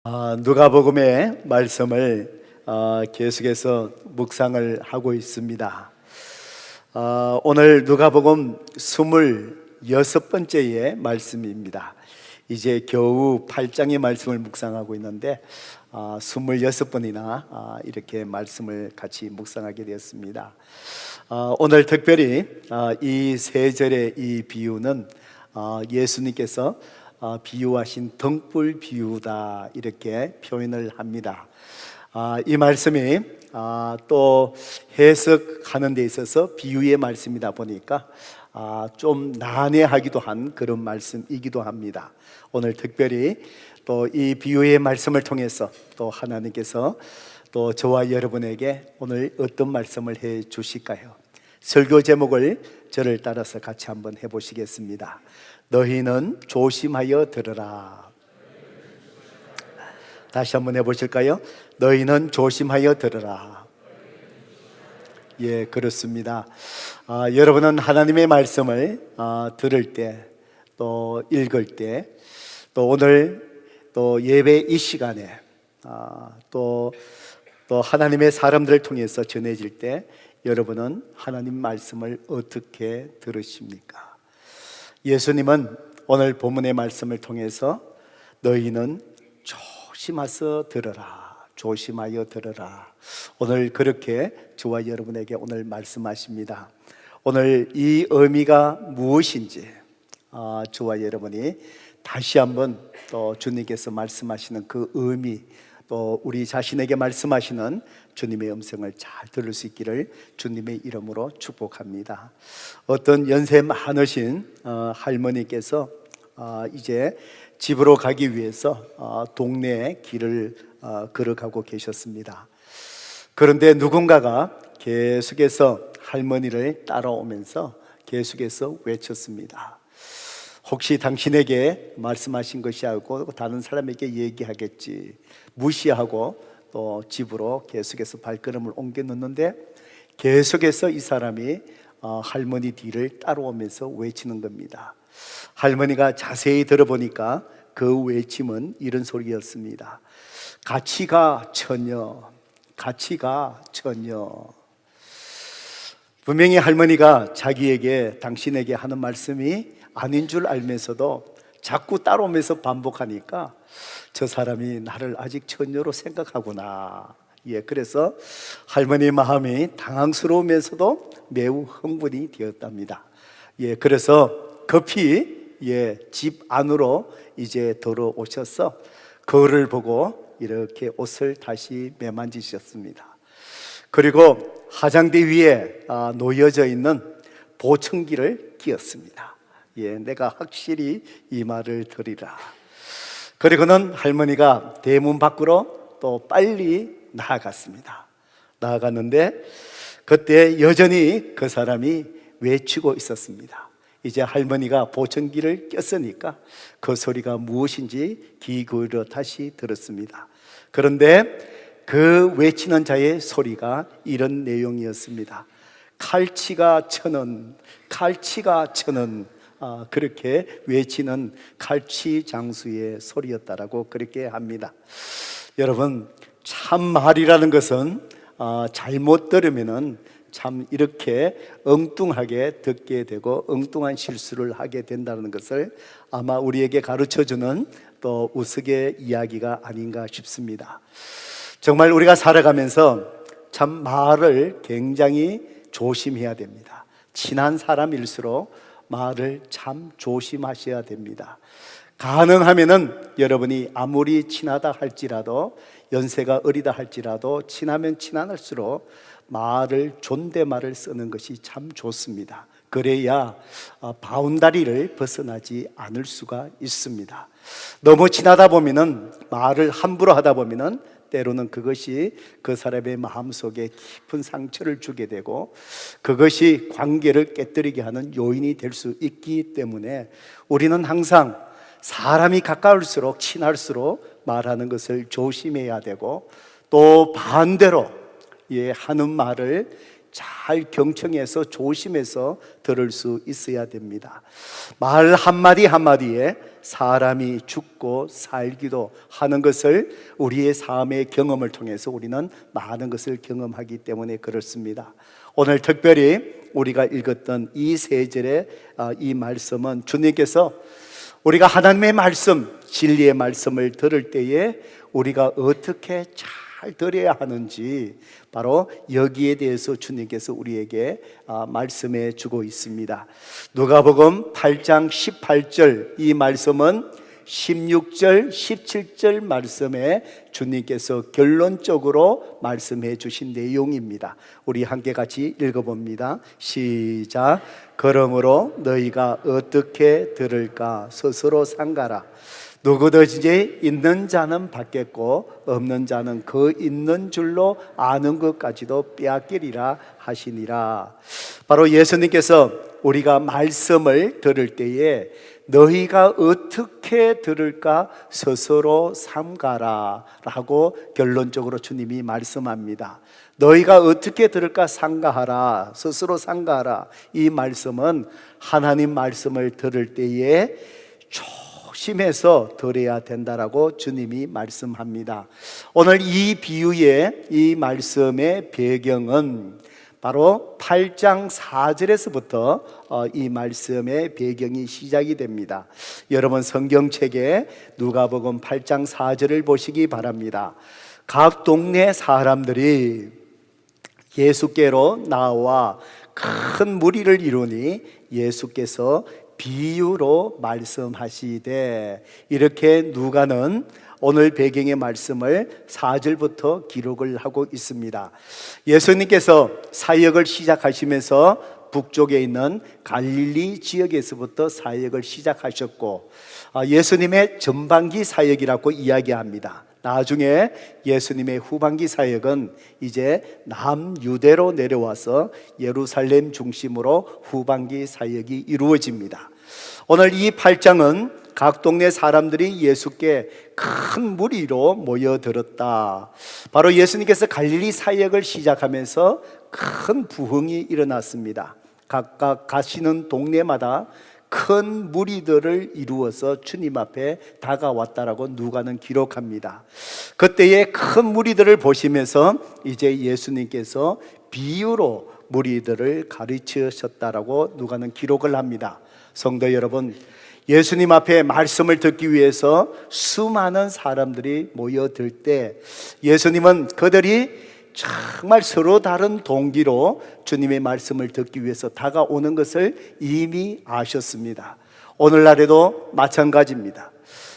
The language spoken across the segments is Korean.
누가복음의 말씀을 계속해서 묵상을 하고 있습니다. 오늘 누가복음 26번째의 말씀입니다. 이제 겨우 8장의 말씀을 묵상하고 있는데 26번이나 이렇게 말씀을 같이 묵상하게 되었습니다. 오늘 특별히 이 세 절의 이 비유는 예수님께서 비유하신 등불 비유다, 이렇게 표현을 합니다. 이 말씀이 또 해석하는 데 있어서 비유의 말씀이다 보니까 좀 난해하기도 한 그런 말씀이기도 합니다. 오늘 특별히 또 이 비유의 말씀을 통해서 또 하나님께서 또 저와 여러분에게 오늘 어떤 말씀을 해 주실까요? 설교 제목을 저를 따라서 같이 한번 해보시겠습니다. 너희는 조심하여 들으라. 다시 한번 해보실까요? 너희는 조심하여 들으라. 예, 그렇습니다. 여러분은 하나님의 말씀을 들을 때, 또 읽을 때, 또 오늘 또 예배 이 시간에 또 하나님의 사람들을 통해서 전해질 때 여러분은 하나님 말씀을 어떻게 들으십니까? 예수님은 오늘 본문의 말씀을 통해서 너희는 조심하여 들으라, 조심하여 들으라, 오늘 그렇게 저와 여러분에게 오늘 말씀하십니다. 오늘 이 의미가 무엇인지 저와 여러분이 다시 한번 또 주님께서 말씀하시는 그 의미, 또 우리 자신에게 말씀하시는 주님의 음성을 잘 들을 수 있기를 주님의 이름으로 축복합니다. 어떤 연세 많으신 할머니께서 이제 집으로 가기 위해서 동네의 길을 걸어가고 계셨습니다. 그런데 누군가가 계속해서 할머니를 따라오면서 계속해서 외쳤습니다. 혹시 당신에게 말씀하신 것이 하고 다른 사람에게 얘기하겠지, 무시하고 또 집으로 계속해서 발걸음을 옮겨 놓는데 계속해서 이 사람이 할머니 뒤를 따라오면서 외치는 겁니다. 할머니가 자세히 들어보니까 그 외침은 이런 소리였습니다. 같이 가 처녀, 같이 가 처녀. 분명히 할머니가 자기에게, 당신에게 하는 말씀이 아닌 줄 알면서도 자꾸 따라오면서 반복하니까 저 사람이 나를 아직 처녀로 생각하구나. 예, 그래서 할머니 마음이 당황스러우면서도 매우 흥분이 되었답니다. 예, 그래서 급히 집 안으로 이제 들어오셔서 거울을 보고 이렇게 옷을 다시 매만지셨습니다. 그리고 화장대 위에 놓여져 있는 보청기를 끼웠습니다. 예, 내가 확실히 이 말을 들으라. 그리고는 할머니가 대문 밖으로 또 빨리 나아갔습니다. 나아갔는데 그때 여전히 그 사람이 외치고 있었습니다. 이제 할머니가 보청기를 꼈으니까 그 소리가 무엇인지 귀 기울여 다시 들었습니다. 그런데 그 외치는 자의 소리가 이런 내용이었습니다. 칼치가 천원, 칼치가 천원. 그렇게 외치는 칼치 장수의 소리였다라고 그렇게 합니다. 여러분, 참 말이라는 것은 잘못 들으면은 참 이렇게 엉뚱하게 듣게 되고 엉뚱한 실수를 하게 된다는 것을 아마 우리에게 가르쳐주는 또 우스개 이야기가 아닌가 싶습니다. 정말 우리가 살아가면서 참 말을 굉장히 조심해야 됩니다. 친한 사람일수록 말을 참 조심하셔야 됩니다. 가능하면은 여러분이 아무리 친하다 할지라도, 연세가 어리다 할지라도 친하면 친할수록 말을, 존댓말을 쓰는 것이 참 좋습니다. 그래야 바운다리를 벗어나지 않을 수가 있습니다. 너무 친하다 보면은, 말을 함부로 하다 보면은 때로는 그것이 그 사람의 마음속에 깊은 상처를 주게 되고 그것이 관계를 깨뜨리게 하는 요인이 될 수 있기 때문에 우리는 항상 사람이 가까울수록, 친할수록 말하는 것을 조심해야 되고, 또 반대로 하는 말을 잘 경청해서 조심해서 들을 수 있어야 됩니다. 말 한마디 한마디에 사람이 죽고 살기도 하는 것을 우리의 삶의 경험을 통해서 우리는 많은 것을 경험하기 때문에 그렇습니다. 오늘 특별히 우리가 읽었던 이 세 절의 이 말씀은 주님께서 우리가 하나님의 말씀, 진리의 말씀을 들을 때에 우리가 어떻게 잘 들어야 하는지 바로 여기에 대해서 주님께서 우리에게 말씀해 주고 있습니다. 누가복음 8장 18절 이 말씀은 16절, 17절 말씀에 주님께서 결론적으로 말씀해 주신 내용입니다. 우리 함께 같이 읽어봅니다. 시작. 그러므로 너희가 어떻게 들을까 스스로 삼가라. 누구든지 있는 자는 받겠고 없는 자는 그 있는 줄로 아는 것까지도 빼앗기리라 하시니라. 바로 예수님께서 우리가 말씀을 들을 때에 너희가 어떻게 들을까 스스로 삼가라 라고 결론적으로 주님이 말씀합니다. 너희가 어떻게 들을까 삼가하라, 스스로 삼가하라. 이 말씀은 하나님 말씀을 들을 때에 조심해서 들어야 된다라고 주님이 말씀합니다. 오늘 이 비유의 이 말씀의 배경은 바로 8장 4절에서부터 이 말씀의 배경이 시작이 됩니다. 여러분 성경책에 누가복음 8장 4절을 보시기 바랍니다. 각 동네 사람들이 예수께로 나와 큰 무리를 이루니 예수께서 비유로 말씀하시되, 이렇게 누가는 오늘 배경의 말씀을 4절부터 기록을 하고 있습니다. 예수님께서 사역을 시작하시면서 북쪽에 있는 갈릴리 지역에서부터 사역을 시작하셨고 예수님의 전반기 사역이라고 이야기합니다. 나중에 예수님의 후반기 사역은 이제 남유대로 내려와서 예루살렘 중심으로 후반기 사역이 이루어집니다. 오늘 이 8장은 각 동네 사람들이 예수께 큰 무리로 모여들었다. 바로 예수님께서 갈릴리 사역을 시작하면서 큰 부흥이 일어났습니다. 각각 가시는 동네마다 큰 무리들을 이루어서 주님 앞에 다가왔다라고 누가는 기록합니다. 그때의 큰 무리들을 보시면서 이제 예수님께서 비유로 무리들을 가르치셨다라고 누가는 기록을 합니다. 성도 여러분, 예수님 앞에 말씀을 듣기 위해서 수많은 사람들이 모여들 때 예수님은 그들이 정말 서로 다른 동기로 주님의 말씀을 듣기 위해서 다가오는 것을 이미 아셨습니다. 오늘날에도 마찬가지입니다.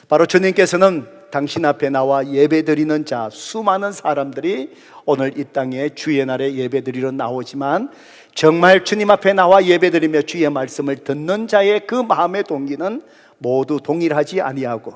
바로 주님께서는 당신 앞에 나와 예배드리는 자 수많은 사람들이 오늘 이 땅에 주의 날에 예배드리러 나오지만 정말 주님 앞에 나와 예배드리며 주의 말씀을 듣는 자의 그 마음의 동기는 모두 동일하지 아니하고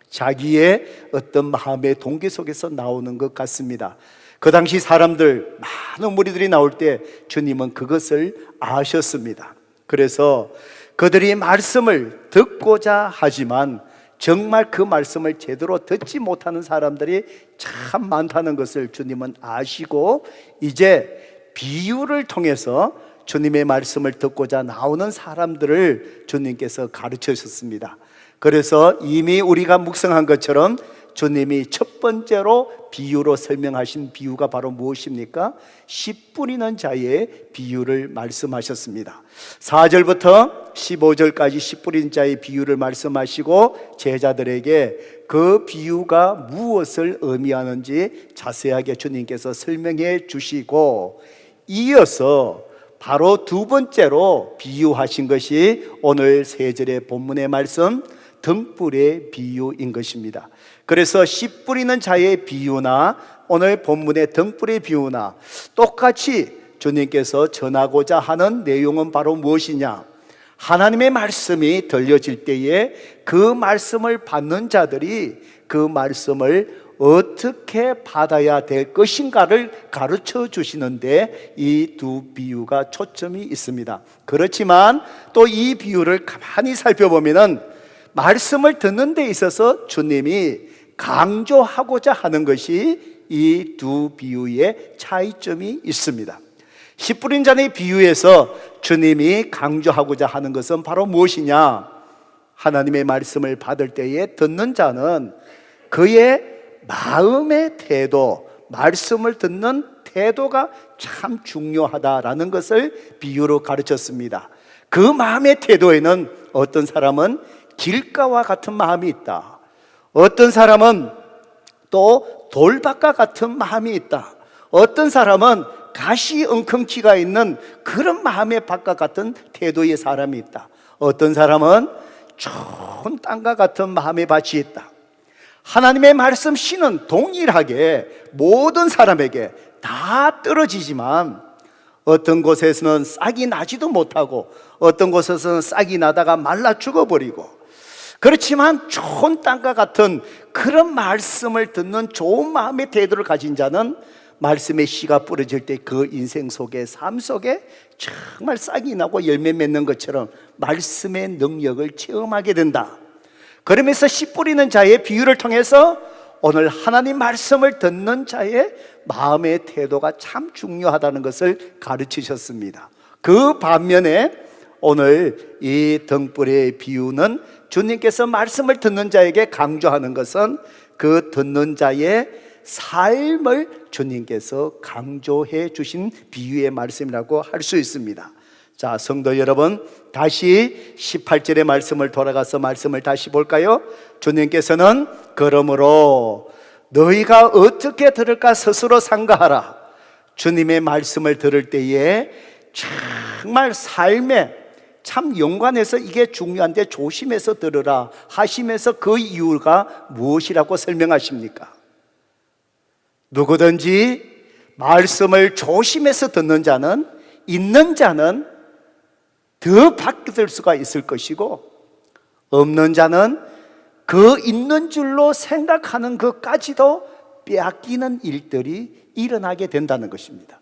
자기의 어떤 마음의 동기 속에서 나오는 것 같습니다. 그 당시 사람들 많은 무리들이 나올 때 주님은 그것을 아셨습니다. 그래서 그들이 말씀을 듣고자 하지만 정말 그 말씀을 제대로 듣지 못하는 사람들이 참 많다는 것을 주님은 아시고 이제 비유를 통해서 주님의 말씀을 듣고자 나오는 사람들을 주님께서 가르쳐 주셨습니다. 그래서 이미 우리가 묵상한 것처럼 주님이 첫 번째로 비유로 설명하신 비유가 바로 무엇입니까? 씨 뿌리는 자의 비유를 말씀하셨습니다. 4절부터 15절까지 씨 뿌리는 자의 비유를 말씀하시고 제자들에게 그 비유가 무엇을 의미하는지 자세하게 주님께서 설명해 주시고 이어서 바로 두 번째로 비유하신 것이 오늘 3절의 본문의 말씀 등불의 비유인 것입니다. 그래서 씨 뿌리는 자의 비유나 오늘 본문의 등불의 비유나 똑같이 주님께서 전하고자 하는 내용은 바로 무엇이냐? 하나님의 말씀이 들려질 때에 그 말씀을 받는 자들이 그 말씀을 어떻게 받아야 될 것인가를 가르쳐 주시는데 이 두 비유가 초점이 있습니다. 그렇지만 또 이 비유를 가만히 살펴보면은 말씀을 듣는 데 있어서 주님이 강조하고자 하는 것이 이 두 비유의 차이점이 있습니다. 씨 뿌린 자의 비유에서 주님이 강조하고자 하는 것은 바로 무엇이냐? 하나님의 말씀을 받을 때에 듣는 자는 그의 마음의 태도, 말씀을 듣는 태도가 참 중요하다라는 것을 비유로 가르쳤습니다. 그 마음의 태도에는 어떤 사람은 길가와 같은 마음이 있다. 어떤 사람은 또 돌밭과 같은 마음이 있다. 어떤 사람은 가시 엉겅퀴가 있는 그런 마음의 밭과 같은 태도의 사람이 있다. 어떤 사람은 좋은 땅과 같은 마음의 밭이 있다. 하나님의 말씀 씨는 동일하게 모든 사람에게 다 떨어지지만 어떤 곳에서는 싹이 나지도 못하고 어떤 곳에서는 싹이 나다가 말라 죽어버리고, 그렇지만 좋은 땅과 같은 그런 말씀을 듣는 좋은 마음의 태도를 가진 자는 말씀의 씨가 뿌려질 때 그 인생 속에, 삶 속에 정말 싹이 나고 열매 맺는 것처럼 말씀의 능력을 체험하게 된다. 그러면서 씨 뿌리는 자의 비유를 통해서 오늘 하나님 말씀을 듣는 자의 마음의 태도가 참 중요하다는 것을 가르치셨습니다. 그 반면에 오늘 이 등불의 비유는 주님께서 말씀을 듣는 자에게 강조하는 것은 그 듣는 자의 삶을 주님께서 강조해 주신 비유의 말씀이라고 할 수 있습니다. 자, 성도 여러분, 다시 18절의 말씀을 돌아가서 말씀을 다시 볼까요? 주님께서는 그러므로 너희가 어떻게 들을까 스스로 상가하라. 주님의 말씀을 들을 때에 정말 삶에 참 연관해서 이게 중요한데 조심해서 들으라 하시면서 그 이유가 무엇이라고 설명하십니까? 누구든지 말씀을 조심해서 듣는 자는, 있는 자는 더 받을 수가 있을 것이고, 없는 자는 그 있는 줄로 생각하는 것까지도 빼앗기는 일들이 일어나게 된다는 것입니다.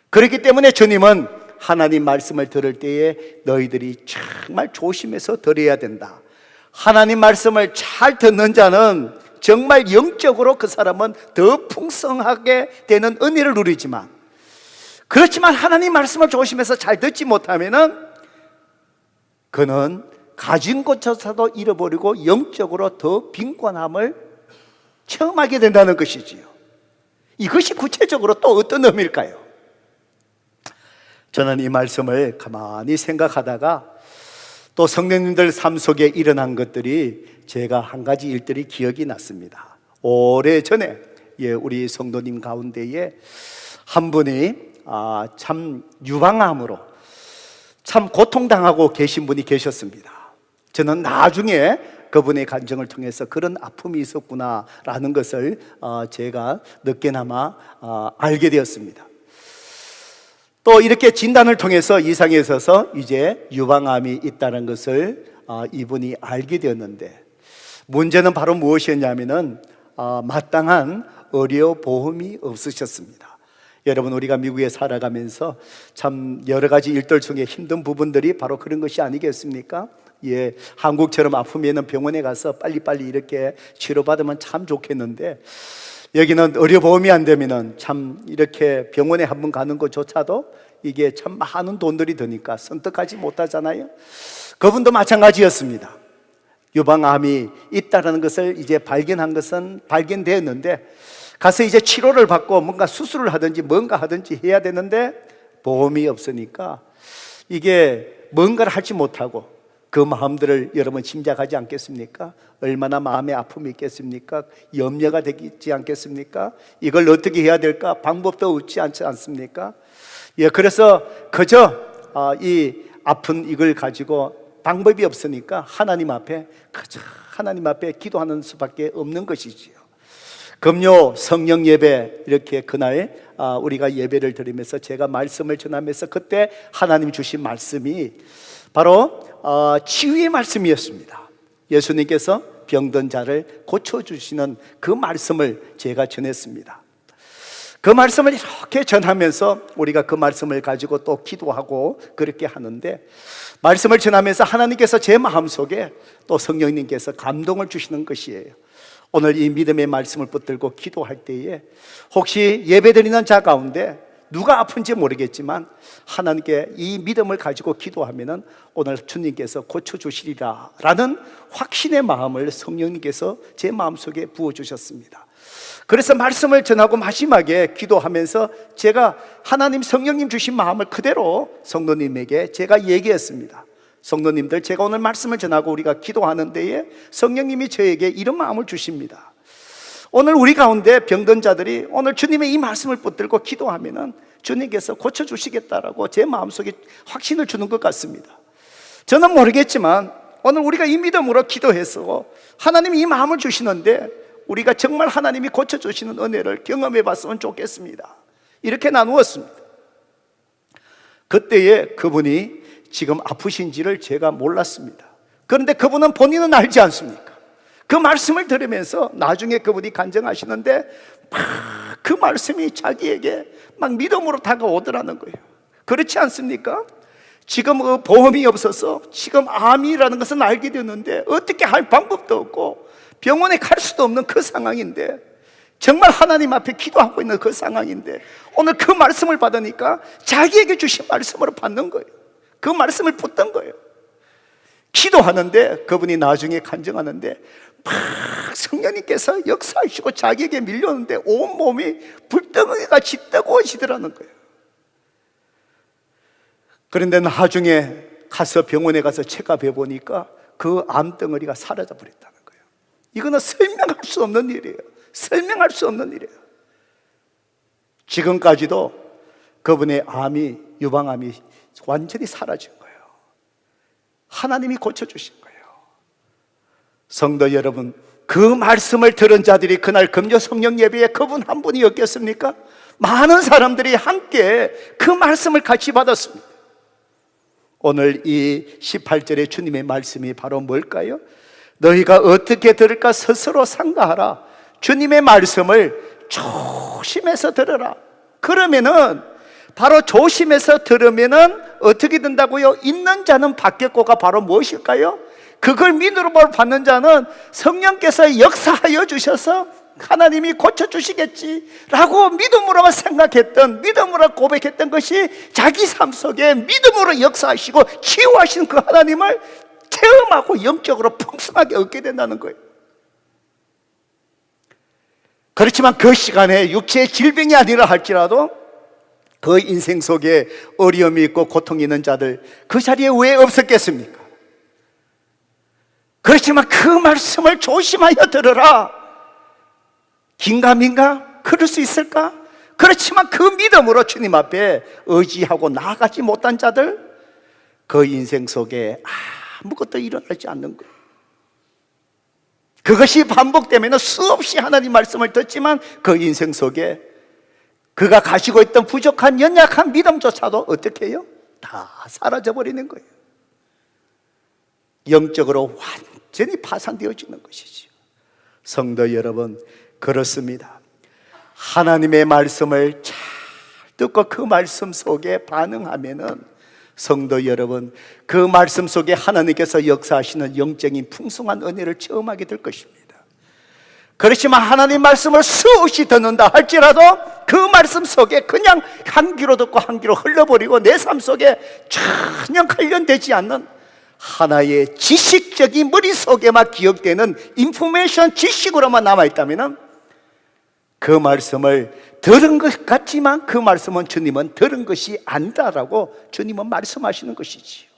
그렇기 때문에 주님은 하나님 말씀을 들을 때에 너희들이 정말 조심해서 들어야 된다. 하나님 말씀을 잘 듣는 자는 정말 영적으로 그 사람은 더 풍성하게 되는 은혜를 누리지만, 그렇지만 하나님 말씀을 조심해서 잘 듣지 못하면은 그는 가진 것조차도 잃어버리고 영적으로 더 빈곤함을 체험하게 된다는 것이지요. 이것이 구체적으로 또 어떤 의미일까요? 저는 이 말씀을 가만히 생각하다가 또 성령님들 삶 속에 일어난 것들이 제가 한 가지 일들이 기억이 났습니다. 오래전에 우리 성도님 가운데에 한 분이 참 유방암으로 참 고통당하고 계신 분이 계셨습니다. 저는 나중에 그분의 간증을 통해서 그런 아픔이 있었구나라는 것을 제가 늦게나마 알게 되었습니다. 또 이렇게 진단을 통해서 이상에 있어서 이제 유방암이 있다는 것을 이분이 알게 되었는데, 문제는 바로 무엇이었냐면은 마땅한 의료보험이 없으셨습니다. 여러분, 우리가 미국에 살아가면서 참 여러 가지 일들 중에 힘든 부분들이 바로 그런 것이 아니겠습니까? 한국처럼 아프면은 병원에 가서 빨리빨리 이렇게 치료받으면 참 좋겠는데, 여기는 의료보험이 안 되면은 참 이렇게 병원에 한번 가는 것조차도 이게 참 많은 돈들이 드니까 선택하지 못하잖아요. 그분도 마찬가지였습니다. 유방암이 있다는 것을 이제 발견한 것은 발견되었는데, 가서 이제 치료를 받고 뭔가 수술을 하든지 뭔가 하든지 해야 되는데 보험이 없으니까 이게 뭔가를 하지 못하고, 그 마음들을 여러분 짐작하지 않겠습니까? 얼마나 마음의 아픔이 있겠습니까? 염려가 되지 않겠습니까? 이걸 어떻게 해야 될까? 방법도 없지 않지 않습니까? 그래서 그저 이 아픈 이걸 가지고 방법이 없으니까 하나님 앞에 기도하는 수밖에 없는 것이지요. 금요 성령 예배, 이렇게 그날 우리가 예배를 드리면서 제가 말씀을 전하면서 그때 하나님 주신 말씀이 바로 치유의 말씀이었습니다. 예수님께서 병든 자를 고쳐주시는 그 말씀을 제가 전했습니다. 그 말씀을 이렇게 전하면서 우리가 그 말씀을 가지고 또 기도하고 그렇게 하는데, 말씀을 전하면서 하나님께서 제 마음속에 또 성령님께서 감동을 주시는 것이에요. 오늘 이 믿음의 말씀을 붙들고 기도할 때에 혹시 예배드리는 자 가운데 누가 아픈지 모르겠지만 하나님께 이 믿음을 가지고 기도하면은 오늘 주님께서 고쳐주시리라 라는 확신의 마음을 성령님께서 제 마음속에 부어주셨습니다. 그래서 말씀을 전하고 마지막에 기도하면서 제가 하나님 성령님 주신 마음을 그대로 성도님에게 제가 얘기했습니다. 성도님들, 제가 오늘 말씀을 전하고 우리가 기도하는 데에 성령님이 저에게 이런 마음을 주십니다. 오늘 우리 가운데 병든 자들이 오늘 주님의 이 말씀을 붙들고 기도하면은 주님께서 고쳐주시겠다라고 제 마음속에 확신을 주는 것 같습니다. 저는 모르겠지만 오늘 우리가 이 믿음으로 기도해서 하나님이 이 마음을 주시는데 우리가 정말 하나님이 고쳐주시는 은혜를 경험해 봤으면 좋겠습니다. 이렇게 나누었습니다. 그때에 그분이 지금 아프신지를 제가 몰랐습니다. 그런데 그분은 본인은 알지 않습니까? 그 말씀을 들으면서 나중에 그분이 간증하시는데 막 그 말씀이 자기에게 막 믿음으로 다가오더라는 거예요. 그렇지 않습니까? 지금 보험이 없어서 지금 암이라는 것은 알게 됐는데 어떻게 할 방법도 없고 병원에 갈 수도 없는 그 상황인데, 정말 하나님 앞에 기도하고 있는 그 상황인데 오늘 그 말씀을 받으니까 자기에게 주신 말씀으로 받는 거예요. 그 말씀을 붙든 거예요. 기도하는데 그분이 나중에 간증하는데 막 성령님께서 역사하시고 자기에게 밀렸는데 온몸이 불덩이같이 뜨거워지더라는 거예요. 그런데 나중에 가서 병원에 가서 체크해 보니까 그 암덩어리가 사라져 버렸다는 거예요. 이거는 설명할 수 없는 일이에요. 설명할 수 없는 일이에요. 지금까지도 그분의 암이, 유방암이 완전히 사라진 거예요. 하나님이 고쳐주신 거예요. 성도 여러분, 그 말씀을 들은 자들이 그날 금요 성령 예배에 그분 한 분이었겠습니까? 많은 사람들이 함께 그 말씀을 같이 받았습니다. 오늘 이 18절의 주님의 말씀이 바로 뭘까요? 너희가 어떻게 들을까 스스로 상가하라. 주님의 말씀을 조심해서 들으라. 그러면은 바로 조심해서 들으면은 어떻게 된다고요? 있는 자는 받겠고가 바로 무엇일까요? 그걸 믿음으로 받는 자는 성령께서 역사하여 주셔서 하나님이 고쳐주시겠지라고 믿음으로만 생각했던, 믿음으로 고백했던 것이 자기 삶 속에 믿음으로 역사하시고 치유하시는 그 하나님을 체험하고 영적으로 풍성하게 얻게 된다는 거예요. 그렇지만 그 시간에 육체의 질병이 아니라 할지라도 그 인생 속에 어려움이 있고 고통이 있는 자들 그 자리에 왜 없었겠습니까? 그렇지만 그 말씀을 조심하여 들으라. 긴가민가? 그럴 수 있을까? 그렇지만 그 믿음으로 주님 앞에 의지하고 나아가지 못한 자들, 그 인생 속에 아무것도 일어나지 않는 거예요. 그것이 반복되면 수없이 하나님 말씀을 듣지만 그 인생 속에 그가 가지고 있던 부족한 연약한 믿음조차도 어떻게 해요? 다 사라져버리는 거예요. 영적으로 완전히 파산되어지는 것이죠. 성도 여러분, 그렇습니다. 하나님의 말씀을 잘 듣고 그 말씀 속에 반응하면은 성도 여러분, 그 말씀 속에 하나님께서 역사하시는 영적인 풍성한 은혜를 체험하게 될 것입니다. 그렇지만 하나님 말씀을 수없이 듣는다 할지라도 그 말씀 속에 그냥 한 귀로 듣고 한 귀로 흘러버리고 내 삶 속에 전혀 관련되지 않는 하나의 지식적인 머릿속에만 기억되는 인포메이션, 지식으로만 남아있다면 그 말씀을 들은 것 같지만 그 말씀은 주님은 들은 것이 아니다라고 주님은 말씀하시는 것이지요.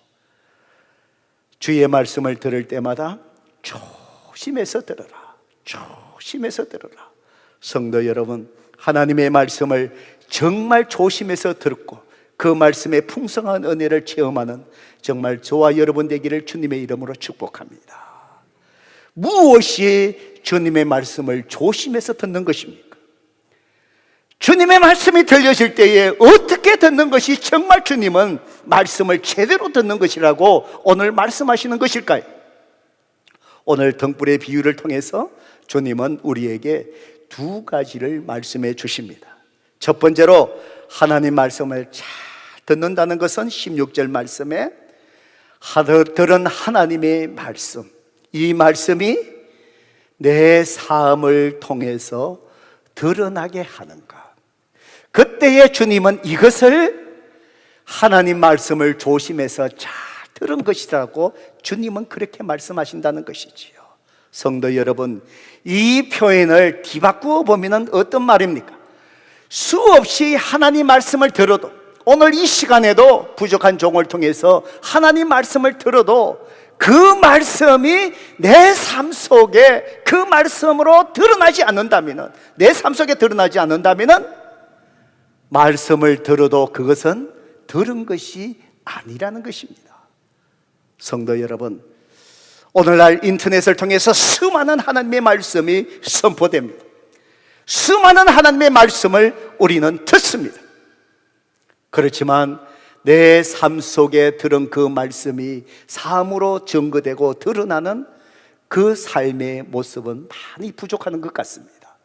주의 말씀을 들을 때마다 조심해서 들어라. 조심해서 들어라. 성도 여러분, 하나님의 말씀을 정말 조심해서 듣고 그 말씀의 풍성한 은혜를 체험하는 정말 저와 여러분 되기를 주님의 이름으로 축복합니다. 무엇이 주님의 말씀을 조심해서 듣는 것입니까? 주님의 말씀이 들려질 때에 어떻게 듣는 것이 정말 주님은 말씀을 제대로 듣는 것이라고 오늘 말씀하시는 것일까요? 오늘 등불의 비유를 통해서 주님은 우리에게 두 가지를 말씀해 주십니다. 첫 번째로 하나님 말씀을 잘 듣는다는 것은 16절 말씀에 들은 하나님의 말씀, 이 말씀이 내 삶을 통해서 드러나게 하는가. 그때에 주님은 이것을 하나님 말씀을 조심해서 잘 들은 것이라고 주님은 그렇게 말씀하신다는 것이지요. 성도 여러분, 이 표현을 뒤바꾸어 보면 어떤 말입니까? 수없이 하나님 말씀을 들어도, 오늘 이 시간에도 부족한 종을 통해서 하나님 말씀을 들어도 그 말씀이 내 삶 속에 그 말씀으로 드러나지 않는다면, 내 삶 속에 드러나지 않는다면 말씀을 들어도 그것은 들은 것이 아니라는 것입니다. 성도 여러분, 오늘날 인터넷을 통해서 수많은 하나님의 말씀이 선포됩니다. 수많은 하나님의 말씀을 우리는 듣습니다. 그렇지만 내 삶 속에 들은 그 말씀이 삶으로 증거되고 드러나는 그 삶의 모습은 많이 부족한 것 같습니다.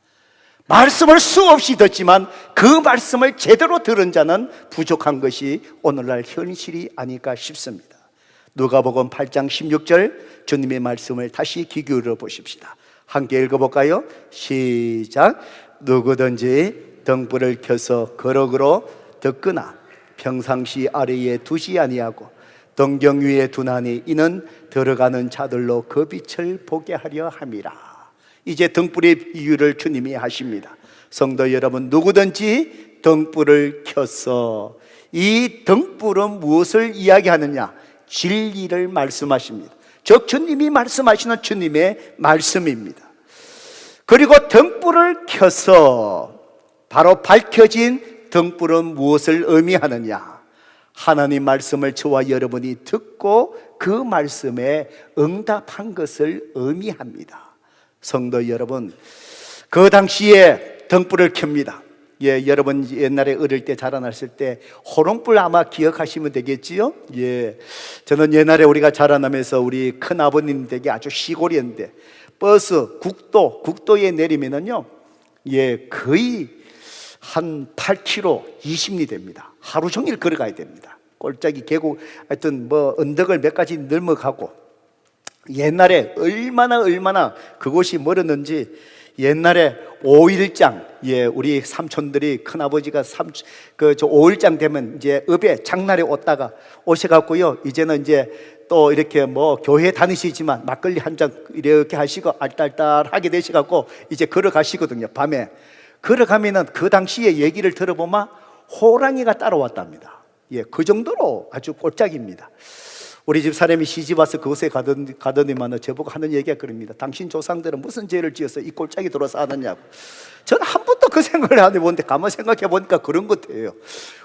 말씀을 수없이 듣지만 그 말씀을 제대로 들은 자는 부족한 것이 오늘날 현실이 아닐까 싶습니다. 누가복음 8장 16절 주님의 말씀을 다시 귀 기울여 보십시다. 함께 읽어볼까요? 시작. 누구든지 등불을 켜서 거룩으로 덮거나 평상시 아래에 두지 아니하고 등경 위에 두나니 이는 들어가는 자들로 그 빛을 보게 하려 함이라. 이제 등불의 비유를 주님이 하십니다. 성도 여러분, 누구든지 등불을 켜서, 이 등불은 무엇을 이야기하느냐? 진리를 말씀하십니다. 즉 주님이 말씀하시는 주님의 말씀입니다. 그리고 등불을 켜서, 바로 밝혀진 등불은 무엇을 의미하느냐? 하나님 말씀을 저와 여러분이 듣고 그 말씀에 응답한 것을 의미합니다. 성도 여러분, 그 당시에 등불을 켭니다. 여러분 옛날에 어릴 때 자라났을 때 호롱불 아마 기억하시면 되겠지요? 저는 옛날에 우리가 자라나면서 우리 큰아버님 댁이 아주 시골이었는데 버스, 국도에 내리면은요, 거의 한 8km, 20리 됩니다. 하루 종일 걸어가야 됩니다. 골짜기, 계곡, 하여튼 언덕을 몇 가지 넘어가고, 옛날에 얼마나 그곳이 멀었는지, 옛날에 5일장, 우리 삼촌들이, 큰아버지가 5일장 되면 이제 읍에 장날에 오셔갖고요, 이제는 이제 또 이렇게 교회 다니시지만 막걸리 한 잔 이렇게 하시고 알딸딸하게 되셔갖고 이제 걸어가시거든요. 밤에 걸어가면은 그 당시에 얘기를 들어보면 호랑이가 따라왔답니다. 그 정도로 아주 골짜기입니다. 우리 집 사람이 시집 와서 그곳에 가더니만 저보고 하는 얘기가 그럽니다. 당신 조상들은 무슨 죄를 지어서 이 골짜기 돌아서 하느냐고. 저는 한 번도 그 생각을 안 해보는데 가만 생각해 보니까 그런 것 같아요.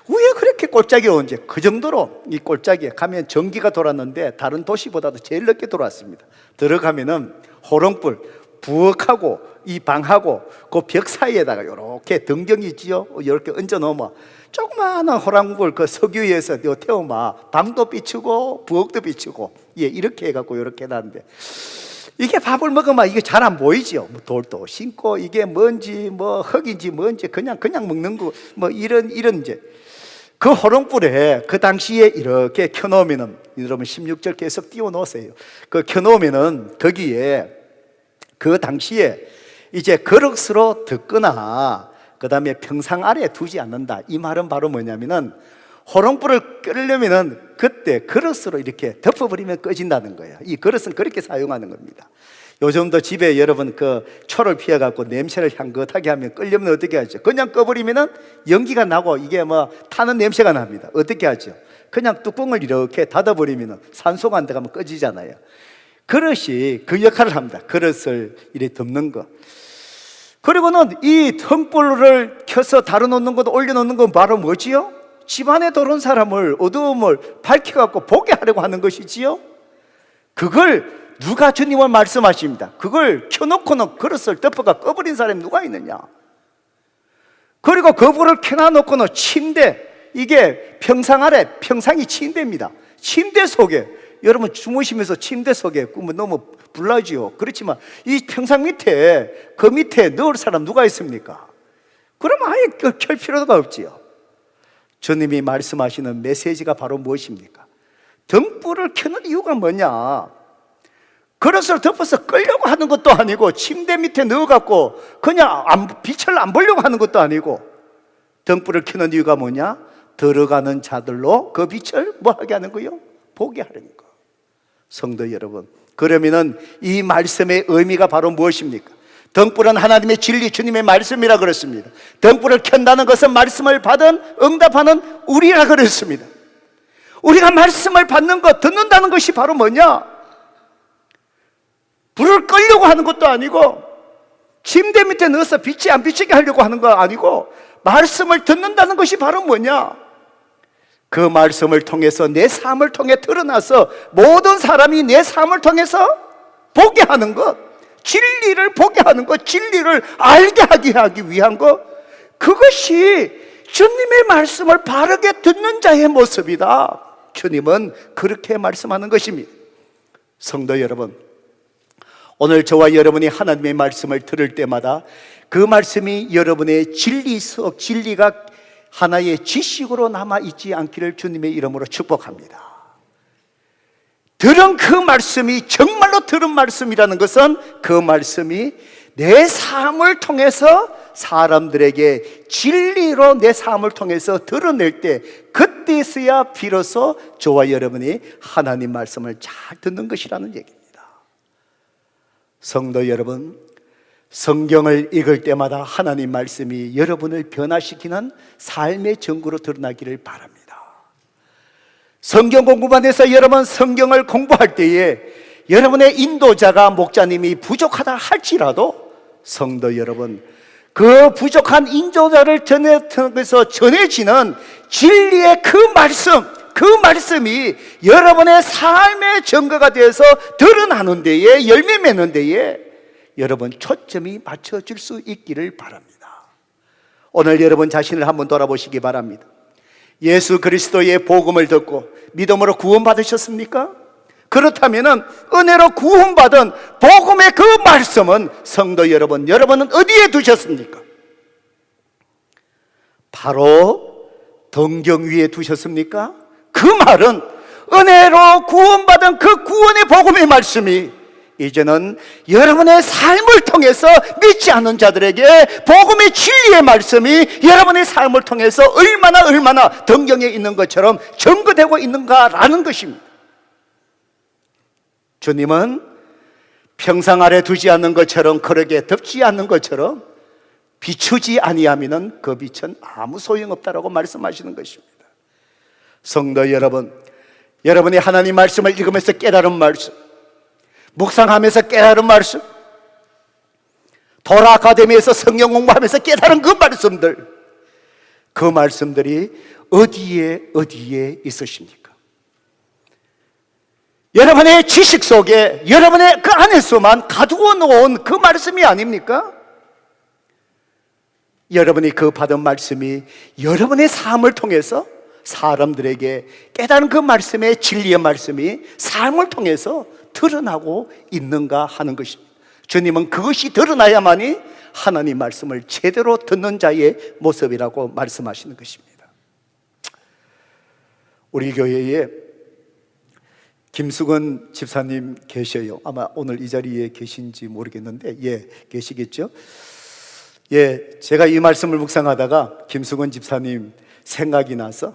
왜 그렇게 골짜기에 온지. 그 정도로 이 골짜기에 가면 전기가 돌았는데 다른 도시보다도 제일 늦게 돌았습니다. 들어가면은 호롱불 부엌하고 이 방하고 그 벽 사이에다가 이렇게 등경이 있지요. 이렇게 얹어 놓으면 조그마한 호랑불 그 석유에서 태우마 방도 비추고 부엌도 비추고, 이렇게 해갖고 이렇게 해놨는데, 이게 밥을 먹으면 이게 잘 안 보이지요. 돌도 신고 이게 뭔지 흙인지 뭔지 그냥 먹는 거 이런 이제 그 호롱불에 그 당시에 이렇게 켜놓으면은, 여러분 16절 계속 띄워놓으세요. 그 켜놓으면은 거기에 그 당시에 이제 그릇으로 듣거나 그 다음에 평상 아래에 두지 않는다. 이 말은 바로 뭐냐면은 호롱불을 끄려면은 그때 그릇으로 이렇게 덮어버리면 꺼진다는 거예요. 이 그릇은 그렇게 사용하는 겁니다. 요즘도 집에 여러분 그 초를 피워갖고 냄새를 향긋하게 하면 끄려면 어떻게 하죠? 그냥 꺼버리면은 연기가 나고 이게 타는 냄새가 납니다. 어떻게 하죠? 그냥 뚜껑을 이렇게 닫아버리면은 산소가 안 들어가면 꺼지잖아요. 그릇이 그 역할을 합니다. 그릇을 이렇게 덮는 거. 그리고는 이 등불을 켜서 달아놓는 것, 올려놓는 건 바로 뭐지요? 집안에 들어온 사람을, 어두움을 밝혀갖고 보게 하려고 하는 것이지요. 그걸 누가 주님을 말씀하십니다. 그걸 켜놓고는 그릇을 덮어가 꺼버린 사람이 누가 있느냐? 그리고 그 불을 켜놔놓고는 침대, 이게 평상 아래, 평상이 침대입니다. 침대 속에, 여러분 주무시면서 침대 속에 꿈은 너무 불나지요. 그렇지만 이 평상 밑에, 그 밑에 넣을 사람 누가 있습니까? 그러면 아예 켤 필요가 없지요. 주님이 말씀하시는 메시지가 바로 무엇입니까? 등불을 켜는 이유가 뭐냐? 그릇을 덮어서 끌려고 하는 것도 아니고, 침대 밑에 넣어갖고 그냥 빛을 안 보려고 하는 것도 아니고, 등불을 켜는 이유가 뭐냐? 들어가는 자들로 그 빛을 뭐 하게 하는 거요? 보게 하는 거. 성도 여러분, 그러면은 이 말씀의 의미가 바로 무엇입니까? 등불은 하나님의 진리, 주님의 말씀이라 그랬습니다. 등불을 켠다는 것은 말씀을 받은 응답하는 우리라 그랬습니다. 우리가 말씀을 받는 것, 듣는다는 것이 바로 뭐냐? 불을 끌려고 하는 것도 아니고, 침대 밑에 넣어서 빛이 안 비치게 하려고 하는 거 아니고, 말씀을 듣는다는 것이 바로 뭐냐? 그 말씀을 통해서 내 삶을 통해 드러나서 모든 사람이 내 삶을 통해서 보게 하는 것, 진리를 보게 하는 것, 진리를 알게 하기 위한 것, 그것이 주님의 말씀을 바르게 듣는 자의 모습이다. 주님은 그렇게 말씀하는 것입니다. 성도 여러분, 오늘 저와 여러분이 하나님의 말씀을 들을 때마다 그 말씀이 여러분의 진리 속, 진리가 하나의 지식으로 남아있지 않기를 주님의 이름으로 축복합니다. 들은 그 말씀이 정말로 들은 말씀이라는 것은 그 말씀이 내 삶을 통해서 사람들에게 진리로 내 삶을 통해서 드러낼 때, 그때서야 비로소 저와 여러분이 하나님 말씀을 잘 듣는 것이라는 얘기입니다. 성도 여러분, 성경을 읽을 때마다 하나님 말씀이 여러분을 변화시키는 삶의 증거로 드러나기를 바랍니다. 성경 공부만 해서 여러분 성경을 공부할 때에 여러분의 인도자가 목자님이 부족하다 할지라도 성도 여러분, 그 부족한 인도자를 통해서 전해지는 진리의 그 말씀이 여러분의 삶의 증거가 되어서 드러나는 데에, 열매 맺는 데에 여러분 초점이 맞춰질 수 있기를 바랍니다. 오늘 여러분 자신을 한번 돌아보시기 바랍니다. 예수 그리스도의 복음을 듣고 믿음으로 구원받으셨습니까? 그렇다면 은혜로 구원받은 복음의 그 말씀은 성도 여러분, 여러분은 어디에 두셨습니까? 바로 등경 위에 두셨습니까? 그 말은 은혜로 구원받은 그 구원의 복음의 말씀이 이제는 여러분의 삶을 통해서 믿지 않는 자들에게 복음의 진리의 말씀이 여러분의 삶을 통해서 얼마나 등경에 있는 것처럼 증거되고 있는가라는 것입니다. 주님은 평상 아래 두지 않는 것처럼, 그러게 덮지 않는 것처럼 비추지 아니하면 그 빛은 아무 소용없다라고 말씀하시는 것입니다. 성도 여러분, 여러분이 하나님 말씀을 읽으면서 깨달은 말씀, 묵상하면서 깨달은 말씀, 도라 아카데미에서 성경 공부하면서 깨달은 그 말씀들, 그 말씀들이 어디에 있으십니까? 여러분의 지식 속에, 여러분의 그 안에서만 가두어 놓은 그 말씀이 아닙니까? 여러분이 그 받은 말씀이 여러분의 삶을 통해서 사람들에게 깨달은 그 말씀의 진리의 말씀이 삶을 통해서 드러나고 있는가 하는 것입니다. 주님은 그것이 드러나야만이 하나님 말씀을 제대로 듣는 자의 모습이라고 말씀하시는 것입니다. 우리 교회에 김수건 집사님 계셔요. 아마 오늘 이 자리에 계신지 모르겠는데, 계시겠죠? 제가 이 말씀을 묵상하다가 김수건 집사님 생각이 나서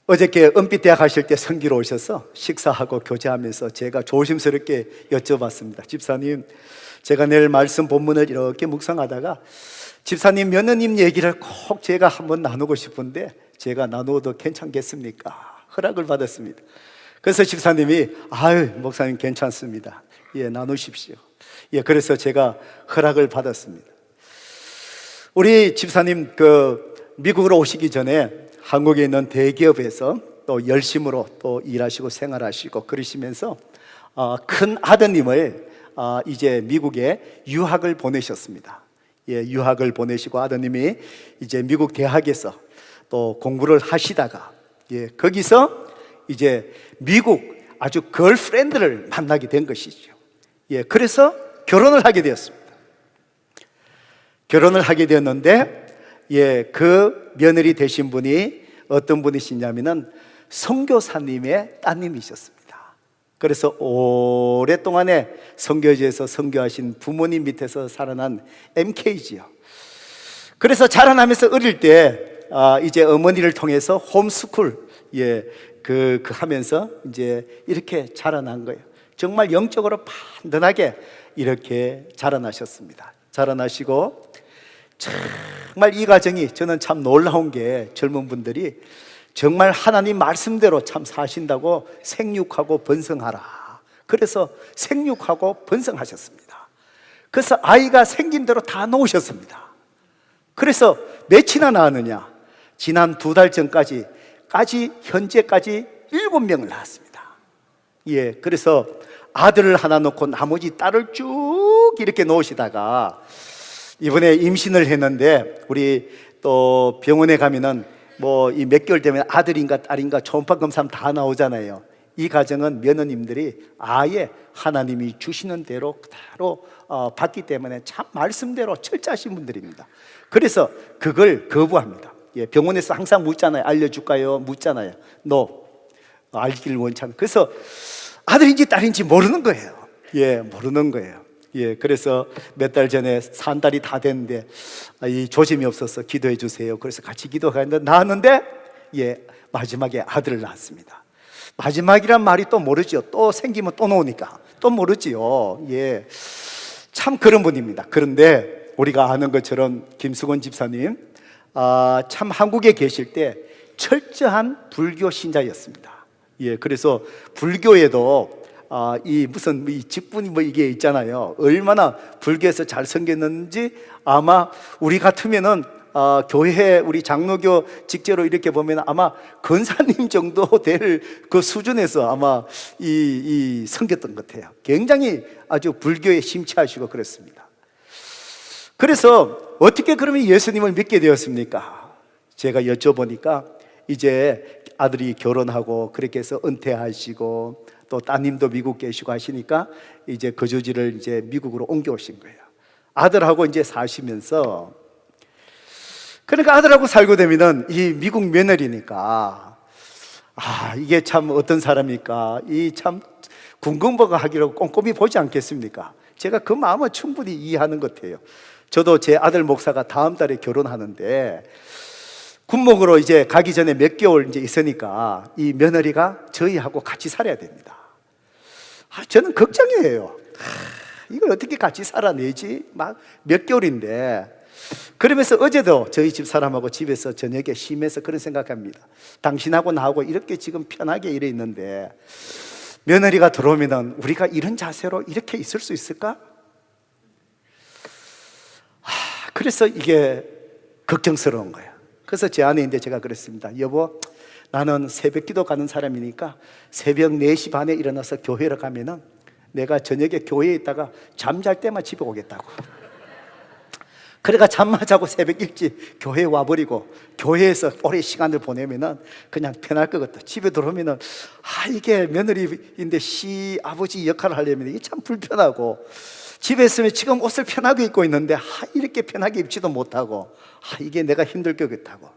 어저께 은빛대학 가실 때 선기로 오셔서 식사하고 교제하면서 제가 조심스럽게 여쭤봤습니다. 집사님, 제가 내일 말씀 본문을 이렇게 묵상하다가 집사님 며느님 얘기를 꼭 제가 한번 나누고 싶은데 제가 나누어도 괜찮겠습니까? 허락을 받았습니다. 그래서 집사님이 아유 목사님 괜찮습니다. 나누십시오. 그래서 제가 허락을 받았습니다. 우리 집사님 미국으로 오시기 전에 한국에 있는 대기업에서 또 열심으로 또 일하시고 생활하시고 그러시면서 큰 아드님을 이제 미국에 유학을 보내셨습니다. 유학을 보내시고 아드님이 이제 미국 대학에서 또 공부를 하시다가 거기서 이제 미국 아주 걸프렌드를 만나게 된 것이죠. 그래서 결혼을 하게 되었습니다. 결혼을 하게 되었는데 그 며느리 되신 분이 어떤 분이시냐면은 선교사님의 따님이셨습니다. 그래서 오랫동안에 선교지에서 선교하신 부모님 밑에서 살아난 MK지요. 그래서 자라나면서 어릴 때 이제 어머니를 통해서 홈스쿨 하면서 이제 이렇게 자라난 거예요. 정말 영적으로 반듯하게 이렇게 자라나셨습니다. 자라나시고 정말 이 과정이 저는 참 놀라운 게 젊은 분들이 정말 하나님 말씀대로 참 사신다고 생육하고 번성하라. 그래서 생육하고 번성하셨습니다. 그래서 아이가 생긴 대로 다 놓으셨습니다. 그래서 몇이나 낳았느냐? 지난 2달 전까지 현재까지 7명을 낳았습니다. 그래서 아들을 하나 놓고 나머지 딸을 쭉 이렇게 놓으시다가 이번에 임신을 했는데, 우리 또 병원에 가면은 뭐 이 몇 개월 되면 아들인가 딸인가 초음파 검사하면 다 나오잖아요. 이 가정은 며느님들이 아예 하나님이 주시는 대로 그대로 받기 때문에 참 말씀대로 철저하신 분들입니다. 그래서 그걸 거부합니다. 병원에서 항상 묻잖아요. 알려줄까요? 묻잖아요. 알기를 원치 않아요. 그래서 아들인지 딸인지 모르는 거예요. 모르는 거예요. 그래서 몇 달 전에 산 달이 다 됐는데 이 조짐이 없어서 기도해 주세요. 그래서 같이 기도하는데 낳았는데 마지막에 아들을 낳았습니다. 마지막이란 말이 또 모르지요. 또 생기면 또 나오니까 또 모르지요. 참 그런 분입니다. 그런데 우리가 아는 것처럼 김수건 집사님 참 한국에 계실 때 철저한 불교 신자였습니다. 그래서 불교에도 이 직분이 이게 있잖아요. 얼마나 불교에서 잘 섬겼는지 아마 우리 같으면은 교회 우리 장로교 직제로 이렇게 보면 아마 권사님 정도 될 그 수준에서 아마 섬겼던 것 같아요. 굉장히 아주 불교에 심취하시고 그랬습니다. 그래서 어떻게 그러면 예수님을 믿게 되었습니까? 제가 여쭤보니까 이제 아들이 결혼하고 그렇게 해서 은퇴하시고 또 따님도 미국 계시고 하시니까 이제 거주지를 이제 미국으로 옮겨오신 거예요. 아들하고 이제 사시면서, 그러니까 아들하고 살고 되면은 이 미국 며느리니까 이게 참 어떤 사람입니까? 이 참 궁금보가 하기로 꼼꼼히 보지 않겠습니까? 제가 그 마음을 충분히 이해하는 것 같아요. 저도 제 아들 목사가 다음 달에 결혼하는데 군목으로 이제 가기 전에 몇 개월 이제 있으니까 이 며느리가 저희하고 같이 살아야 됩니다. 저는 걱정이에요. 이걸 어떻게 같이 살아내지? 막 몇 개월인데. 그러면서 어제도 저희 집 사람하고 집에서 저녁에 쉬면서 그런 생각합니다. 당신하고 나하고 이렇게 지금 편하게 이래 있는데 며느리가 들어오면은 우리가 이런 자세로 이렇게 있을 수 있을까? 그래서 이게 걱정스러운 거예요. 그래서 제 아내인데 제가 그랬습니다. 여보, 나는 새벽 기도 가는 사람이니까 새벽 4시 반에 일어나서 교회를 가면은 내가 저녁에 교회에 있다가 잠잘 때만 집에 오겠다고. 그래가 잠만 자고 새벽 일찍 교회에 와버리고 교회에서 오래 시간을 보내면은 그냥 편할 것 같다. 집에 들어오면은 이게 며느리인데 아버지 역할을 하려면 이게 참 불편하고, 집에 있으면 지금 옷을 편하게 입고 있는데 이렇게 편하게 입지도 못하고 이게 내가 힘들 것 같다고.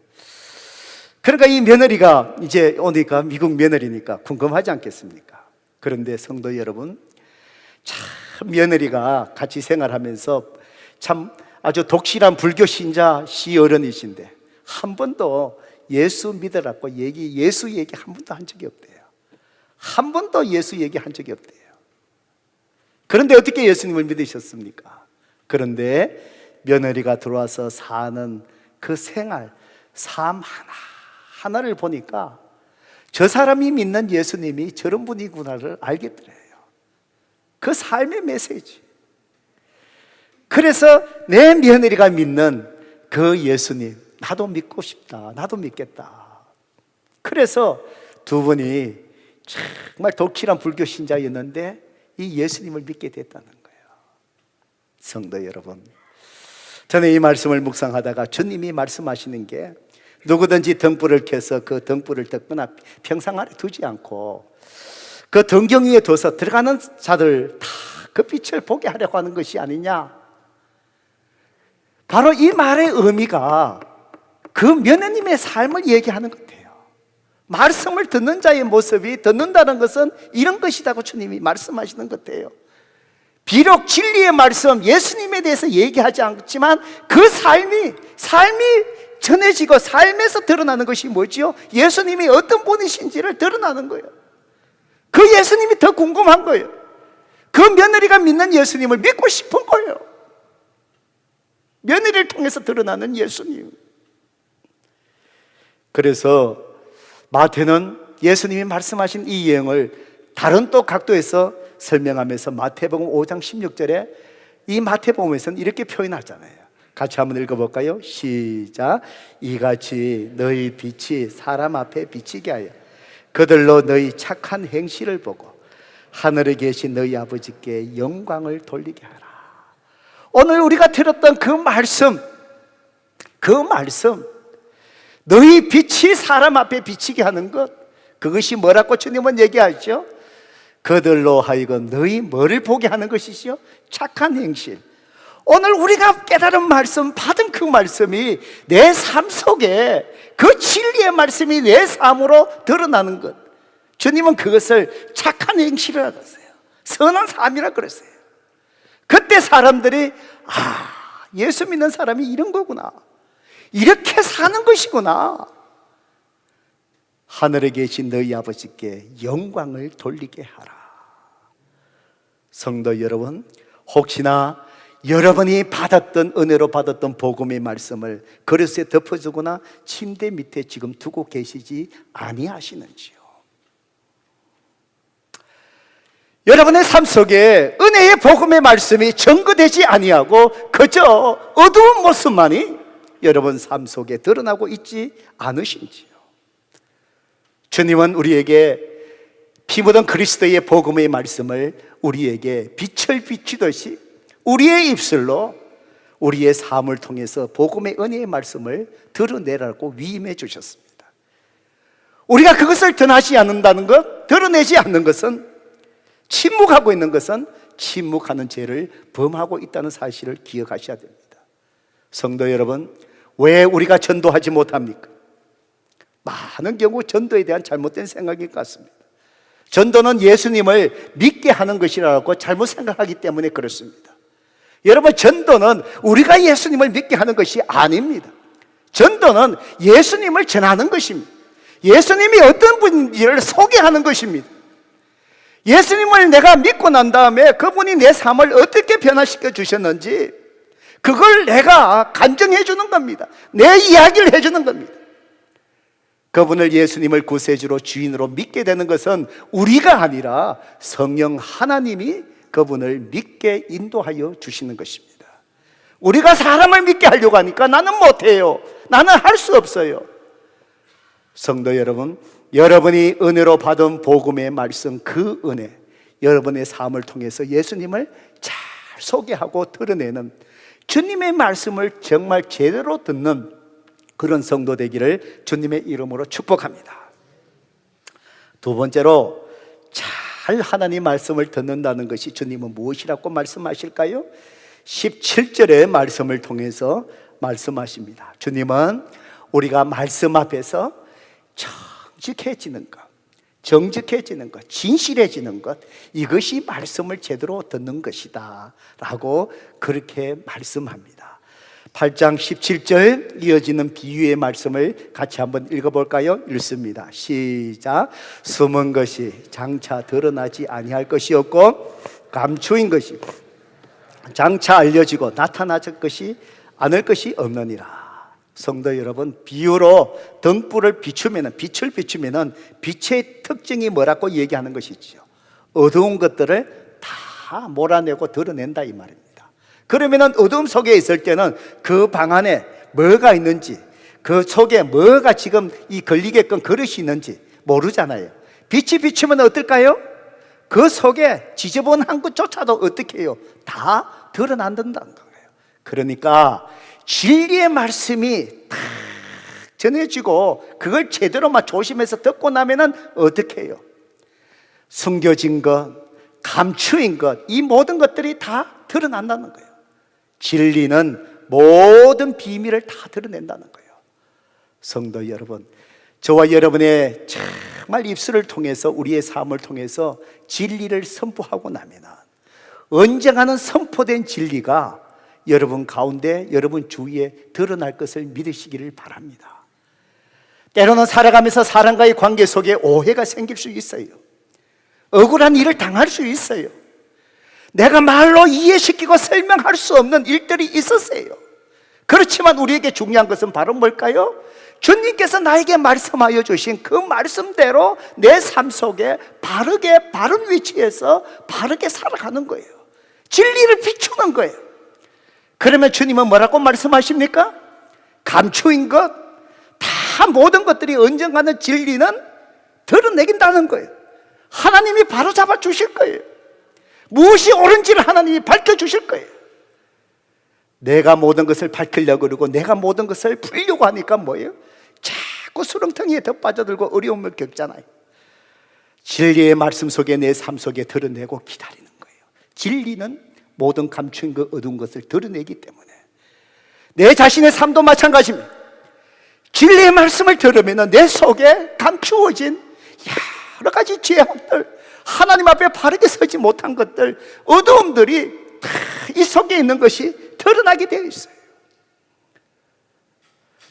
그러니까 이 며느리가 이제 오니까 미국 며느리니까 궁금하지 않겠습니까? 그런데 성도 여러분, 참 며느리가 같이 생활하면서 참 아주 독실한 불교 신자 시어른이신데 한 번도 예수 믿으라고 예수 얘기 한 번도 한 적이 없대요. 한 번도 예수 얘기한 적이 없대요. 그런데 어떻게 예수님을 믿으셨습니까? 그런데 며느리가 들어와서 사는 그 생활, 삶 하나를 보니까 저 사람이 믿는 예수님이 저런 분이구나를 알겠더래요. 그 삶의 메시지. 그래서 내 며느리가 믿는 그 예수님, 나도 믿고 싶다. 나도 믿겠다. 그래서 두 분이 정말 독실한 불교 신자였는데 이 예수님을 믿게 됐다는 거예요. 성도 여러분, 저는 이 말씀을 묵상하다가 주님이 말씀하시는 게 누구든지 등불을 켜서 그 등불을 덮거나 평상 아래 두지 않고 그 등경 위에 둬서 들어가는 자들 다 그 빛을 보게 하려고 하는 것이 아니냐. 바로 이 말의 의미가 그 며느님의 삶을 얘기하는 것 같아요. 말씀을 듣는 자의 모습이, 듣는다는 것은 이런 것이라고 주님이 말씀하시는 것 같아요. 비록 진리의 말씀, 예수님에 대해서 얘기하지 않지만 그 삶이 전해지고 삶에서 드러나는 것이 뭐지요? 예수님이 어떤 분이신지를 드러나는 거예요. 그 예수님이 더 궁금한 거예요. 그 며느리가 믿는 예수님을 믿고 싶은 거예요. 며느리를 통해서 드러나는 예수님. 그래서 마태는 예수님이 말씀하신 이 예언을 다른 또 각도에서 설명하면서 마태복음 5장 16절에 이 마태복음에서는 이렇게 표현하잖아요. 같이 한번 읽어볼까요? 시작. 이같이 너희 빛이 사람 앞에 비치게 하여 그들로 너희 착한 행실을 보고 하늘에 계신 너희 아버지께 영광을 돌리게 하라. 오늘 우리가 들었던 그 말씀, 너희 빛이 사람 앞에 비치게 하는 것, 그것이 뭐라고 주님은 얘기하죠? 그들로 하여금 너희 뭐를 보게 하는 것이지요? 착한 행실. 오늘 우리가 깨달은 말씀, 받은 그 말씀이 내 삶 속에 그 진리의 말씀이 내 삶으로 드러나는 것, 주님은 그것을 착한 행실이라고 했어요. 선한 삶이라고 그랬어요. 그때 사람들이 예수 믿는 사람이 이런 거구나, 이렇게 사는 것이구나. 하늘에 계신 너희 아버지께 영광을 돌리게 하라. 성도 여러분, 혹시나 여러분이 받았던 은혜로 받았던 복음의 말씀을 그릇에 덮어주거나 침대 밑에 지금 두고 계시지 아니하시는지요? 여러분의 삶 속에 은혜의 복음의 말씀이 전거되지 아니하고 그저 어두운 모습만이 여러분 삶 속에 드러나고 있지 않으신지요? 주님은 우리에게 피 묻은 그리스도의 복음의 말씀을 우리에게 빛을 비추듯이 우리의 입술로 우리의 삶을 통해서 복음의 은혜의 말씀을 드러내라고 위임해 주셨습니다. 우리가 그것을 전하지 않는다는 것, 드러내지 않는 것은, 침묵하고 있는 것은 침묵하는 죄를 범하고 있다는 사실을 기억하셔야 됩니다. 성도 여러분, 왜 우리가 전도하지 못합니까? 많은 경우 전도에 대한 잘못된 생각인 것 같습니다. 전도는 예수님을 믿게 하는 것이라고 잘못 생각하기 때문에 그렇습니다. 여러분, 전도는 우리가 예수님을 믿게 하는 것이 아닙니다. 전도는 예수님을 전하는 것입니다. 예수님이 어떤 분인지를 소개하는 것입니다. 예수님을 내가 믿고 난 다음에 그분이 내 삶을 어떻게 변화시켜 주셨는지 그걸 내가 간증해 주는 겁니다. 내 이야기를 해주는 겁니다. 그분을 예수님을 구세주로 주인으로 믿게 되는 것은 우리가 아니라 성령 하나님이 그분을 믿게 인도하여 주시는 것입니다. 우리가 사람을 믿게 하려고 하니까 나는 못해요, 나는 할 수 없어요. 성도 여러분, 여러분이 은혜로 받은 복음의 말씀, 그 은혜, 여러분의 삶을 통해서 예수님을 잘 소개하고 드러내는, 주님의 말씀을 정말 제대로 듣는 그런 성도 되기를 주님의 이름으로 축복합니다. 두 번째로, 잘 하나님 말씀을 듣는다는 것이 주님은 무엇이라고 말씀하실까요? 17절의 말씀을 통해서 말씀하십니다. 주님은 우리가 말씀 앞에서 정직해지는 것, 정직해지는 것, 진실해지는 것, 이것이 말씀을 제대로 듣는 것이다 라고 그렇게 말씀합니다. 8장 17절 이어지는 비유의 말씀을 같이 한번 읽어볼까요? 읽습니다. 시작. 숨은 것이 장차 드러나지 아니할 것이었고 감추인 것이 장차 알려지고 나타나질 것이 않을 것이 없느니라. 성도 여러분, 비유로 등불을 비추면은, 빛을 비추면은 빛의 특징이 뭐라고 얘기하는 것이지요? 어두운 것들을 다 몰아내고 드러낸다 이 말입니다. 그러면은 어둠 속에 있을 때는 그 방 안에 뭐가 있는지, 그 속에 뭐가 지금 이 걸리게끔 그릇이 있는지 모르잖아요. 빛이 비추면 어떨까요? 그 속에 지저분한 것조차도 어떻게 해요? 다 드러난다는 거예요. 그러니까 진리의 말씀이 다 전해지고 그걸 제대로 조심해서 듣고 나면은 어떻게 해요? 숨겨진 것, 감추인 것, 이 모든 것들이 다 드러난다는 거예요. 진리는 모든 비밀을 다 드러낸다는 거예요. 성도 여러분, 저와 여러분의 정말 입술을 통해서, 우리의 삶을 통해서 진리를 선포하고 나면 언젠가는 선포된 진리가 여러분 가운데, 여러분 주위에 드러날 것을 믿으시기를 바랍니다. 때로는 살아가면서 사람과의 관계 속에 오해가 생길 수 있어요. 억울한 일을 당할 수 있어요. 내가 말로 이해시키고 설명할 수 없는 일들이 있었어요. 그렇지만 우리에게 중요한 것은 바로 뭘까요? 주님께서 나에게 말씀하여 주신 그 말씀대로 내 삶 속에 바르게, 바른 위치에서 바르게 살아가는 거예요. 진리를 비추는 거예요. 그러면 주님은 뭐라고 말씀하십니까? 감추인 것, 다 모든 것들이 언젠가는 진리는 드러내긴다는 거예요. 하나님이 바로 잡아 주실 거예요. 무엇이 옳은지를 하나님이 밝혀주실 거예요. 내가 모든 것을 밝히려고 그러고 내가 모든 것을 풀려고 하니까 뭐예요? 자꾸 수렁텅이에 더 빠져들고 어려움을 겪잖아요. 진리의 말씀 속에 내 삶 속에 드러내고 기다리는 거예요. 진리는 모든 감춘 그 어두운 것을 드러내기 때문에 내 자신의 삶도 마찬가지입니다. 진리의 말씀을 들으면 내 속에 감추어진 여러 가지 죄악들, 하나님 앞에 바르게 서지 못한 것들, 어두움들이 이 속에 있는 것이 드러나게 되어 있어요.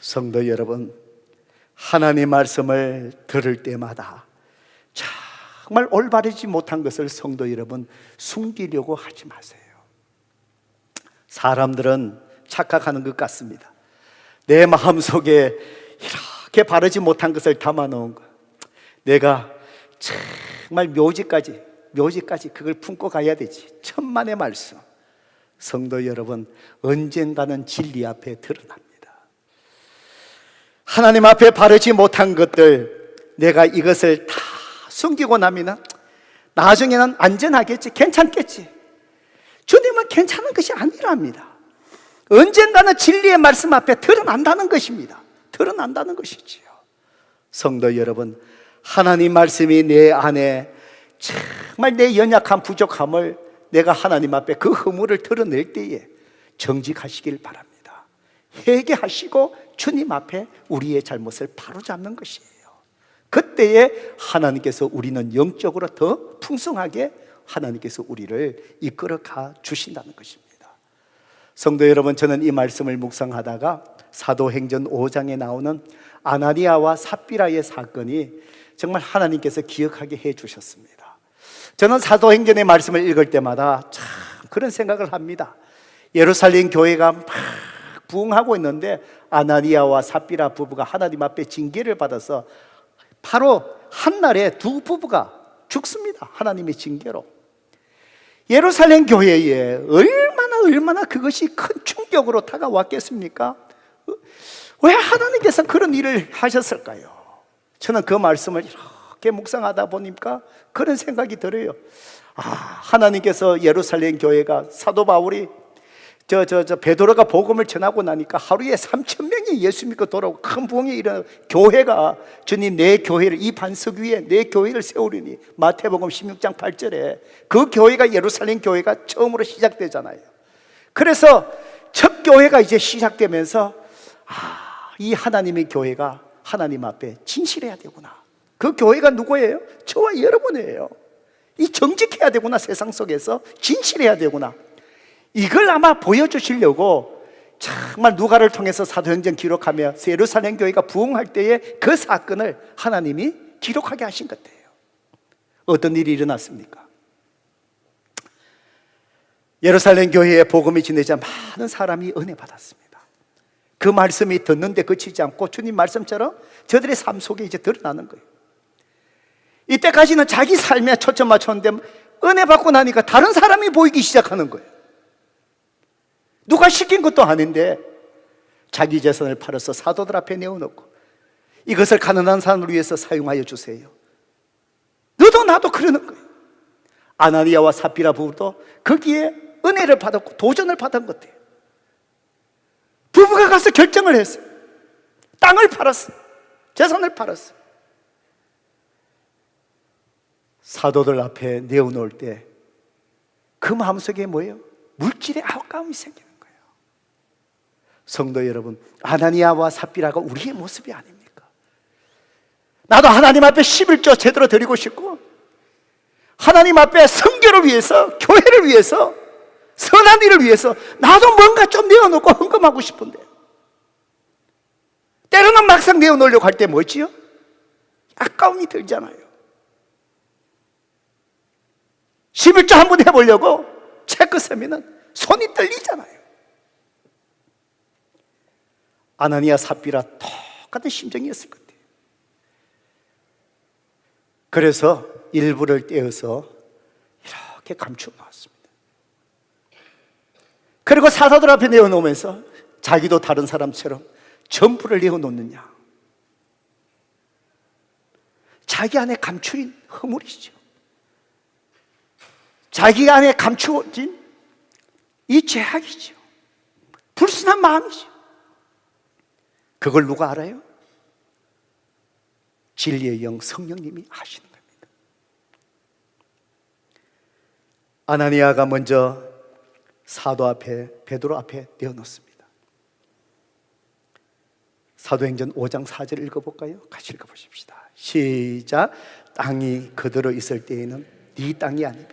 성도 여러분, 하나님 말씀을 들을 때마다 정말 올바르지 못한 것을 성도 여러분 숨기려고 하지 마세요. 사람들은 착각하는 것 같습니다. 내 마음속에 이렇게 바르지 못한 것을 담아놓은 것, 내가 정말 묘지까지 그걸 품고 가야 되지. 천만의 말씀. 성도 여러분, 언젠가는 진리 앞에 드러납니다. 하나님 앞에 바르지 못한 것들, 내가 이것을 다 숨기고 나면 나중에는 안전하겠지, 괜찮겠지. 주님은 괜찮은 것이 아니랍니다. 언젠가는 진리의 말씀 앞에 드러난다는 것입니다. 드러난다는 것이지요. 성도 여러분, 하나님 말씀이 내 안에 정말 내 연약한 부족함을 내가 하나님 앞에 그 허물을 드러낼 때에 정직하시길 바랍니다. 회개하시고 주님 앞에 우리의 잘못을 바로잡는 것이에요. 그때에 하나님께서 우리는 영적으로 더 풍성하게 하나님께서 우리를 이끌어가 주신다는 것입니다. 성도 여러분, 저는 이 말씀을 묵상하다가 사도행전 5장에 나오는 아나니아와 삽비라의 사건이 정말 하나님께서 기억하게 해 주셨습니다. 저는 사도행전의 말씀을 읽을 때마다 참 그런 생각을 합니다. 예루살렘 교회가 막 부흥하고 있는데 아나니아와 삽비라 부부가 하나님 앞에 징계를 받아서 바로 한날에 두 부부가 죽습니다. 하나님의 징계로. 예루살렘 교회에 얼마나 그것이 큰 충격으로 다가왔겠습니까? 왜 하나님께서 그런 일을 하셨을까요? 저는 그 말씀을 이렇게 묵상하다 보니까 그런 생각이 들어요. 하나님께서 예루살렘 교회가 사도 바울이 베드로가 복음을 전하고 나니까 하루에 3,000명이 예수 믿고 돌아오고 큰 부흥이 일어나고 교회가 주님 내 교회를 이 반석 위에 내 교회를 세우리니 마태복음 16장 8절에 그 교회가 예루살렘 교회가 처음으로 시작되잖아요. 그래서 첫 교회가 이제 시작되면서 이 하나님의 교회가 하나님 앞에 진실해야 되구나. 그 교회가 누구예요? 저와 여러분이에요. 이 정직해야 되구나. 세상 속에서 진실해야 되구나. 이걸 아마 보여주시려고 정말 누가를 통해서 사도행전 기록하며 예루살렘 교회가 부흥할 때에 그 사건을 하나님이 기록하게 하신 것 같아요. 어떤 일이 일어났습니까? 예루살렘 교회에 복음이 전해져 많은 사람이 은혜 받았습니다. 그 말씀이 듣는데 그치지 않고 주님 말씀처럼 저들의 삶 속에 이제 드러나는 거예요. 이때까지는 자기 삶에 초점 맞췄는데 은혜 받고 나니까 다른 사람이 보이기 시작하는 거예요. 누가 시킨 것도 아닌데 자기 재산을 팔아서 사도들 앞에 내어놓고 이것을 가난한 사람을 위해서 사용하여 주세요. 너도 나도 그러는 거예요. 아나니아와 삽비라 부부도 거기에 은혜를 받았고 도전을 받은 것 같아요. 부부가 가서 결정을 했어요. 땅을 팔았어요. 재산을 팔았어요. 사도들 앞에 내어놓을 때 그 마음속에 뭐예요? 물질의 아까움이 생기는 거예요. 성도 여러분, 아나니아와 삽비라가 우리의 모습이 아닙니까? 나도 하나님 앞에 11조 제대로 드리고 싶고 하나님 앞에 선교를 위해서, 교회를 위해서, 선한 일을 위해서 나도 뭔가 좀 내어놓고 헌금하고 싶은데, 때로는 막상 내어놓으려고 할 때 뭐지요? 아까움이 들잖아요. 11조 한번 해보려고 체크 쓰면은 손이 떨리잖아요. 아나니아 삽비라 똑같은 심정이었을 것 같아요. 그래서 일부를 떼어서 이렇게 감추어 놨습니다. 그리고 사사들 앞에 내어놓으면서 자기도 다른 사람처럼 전부를 내어놓느냐, 자기 안에 감추인 허물이죠. 자기 안에 감추어진 이 죄악이죠. 불순한 마음이죠. 그걸 누가 알아요? 진리의 영 성령님이 아시는 겁니다. 아나니아가 먼저 사도 앞에, 베드로 앞에 내어놓습니다. 사도행전 5장 4절 읽어볼까요? 같이 읽어보십시다. 시작. 땅이 그대로 있을 때에는 네 땅이 아니며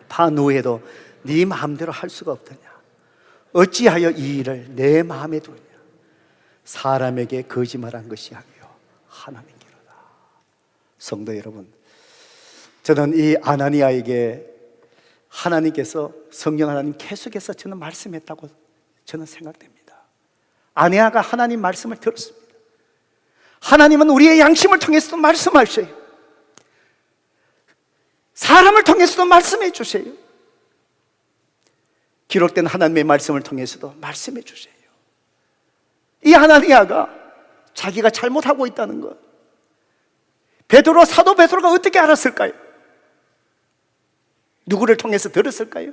판 후에도 네 마음대로 할 수가 없더냐. 어찌하여 이 일을 내 마음에 두냐. 사람에게 거짓말한 것이 아니요 하나님께로다. 성도 여러분, 저는 이 아나니아에게 하나님께서, 성령 하나님 계속해서 저는 말씀했다고 저는 생각됩니다. 아나니아가 하나님 말씀을 들었습니다. 하나님은 우리의 양심을 통해서도 말씀하셔요. 사람을 통해서도 말씀해 주세요. 기록된 하나님의 말씀을 통해서도 말씀해 주세요. 이 아나니아가 자기가 잘못하고 있다는 것, 베드로, 사도 베드로가 어떻게 알았을까요? 누구를 통해서 들었을까요?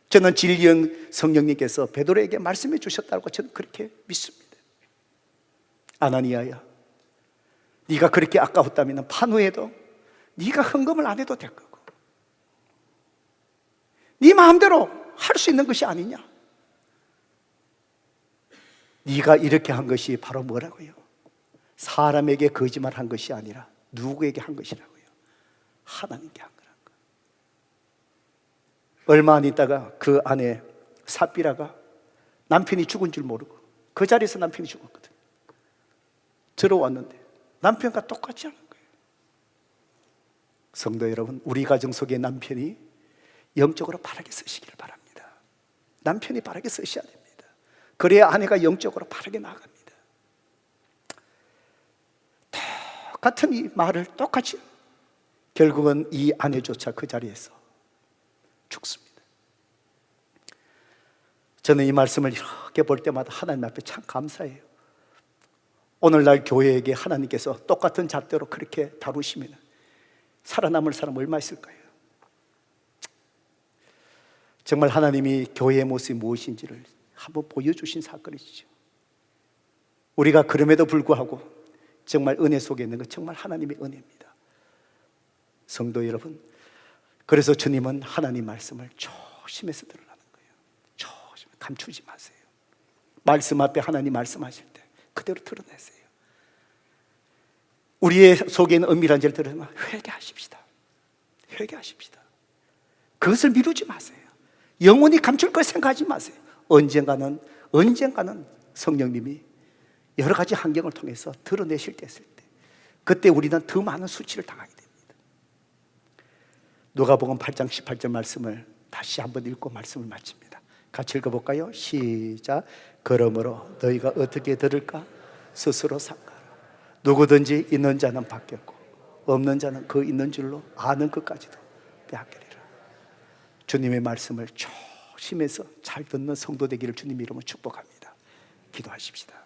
저는 진리의 성령님께서 베드로에게 말씀해 주셨다고 저는 그렇게 믿습니다. 아나니아야, 네가 그렇게 아까웠다면 판후에도 네가 헌금을 안 해도 될 거고, 네 마음대로 할 수 있는 것이 아니냐. 네가 이렇게 한 것이 바로 뭐라고요? 사람에게 거짓말한 것이 아니라 누구에게 한 것이라고요? 하나님께 한 거라는 거. 얼마 안 있다가 그 아내 삽비라가 남편이 죽은 줄 모르고 그 자리에서 남편이 죽었거든요. 들어왔는데 남편과 똑같이 하는 거예요. 성도 여러분, 우리 가정 속에 남편이 영적으로 바르게 쓰시기를 바랍니다. 남편이 바르게 쓰셔야 됩니다. 그래야 아내가 영적으로 바르게 나갑니다. 똑같은 이 말을 똑같이, 결국은 이 아내조차 그 자리에서 죽습니다. 저는 이 말씀을 이렇게 볼 때마다 하나님 앞에 참 감사해요. 오늘날 교회에게 하나님께서 똑같은 잣대로 그렇게 다루시면 살아남을 사람 얼마 있을까요? 정말 하나님이 교회의 모습이 무엇인지를 한번 보여주신 사건이죠. 우리가 그럼에도 불구하고 정말 은혜 속에 있는 건 정말 하나님의 은혜입니다. 성도 여러분, 그래서 주님은 하나님 말씀을 조심해서 들으라는 거예요. 조심, 감추지 마세요. 말씀 앞에 하나님 말씀하실 때 그대로 드러내세요. 우리의 속에 있는 은밀한 죄를 들으면 회개하십시다. 회개하십시다. 그것을 미루지 마세요. 영원히 감출 걸 생각하지 마세요. 언젠가는 성령님이 여러 가지 환경을 통해서 드러내실 때 있을 때, 그때 우리는 더 많은 수치를 당하게 됩니다. 누가복음 8장 18절 말씀을 다시 한번 읽고 말씀을 마칩니다. 같이 읽어볼까요? 시작. 그러므로 너희가 어떻게 들을까? 스스로 삼가라. 누구든지 있는 자는 받겠고 없는 자는 그 있는 줄로 아는 것까지도 빼앗기리라. 주님의 말씀을 조심해서 잘 듣는 성도 되기를 주님 이름으로 축복합니다. 기도하십시다.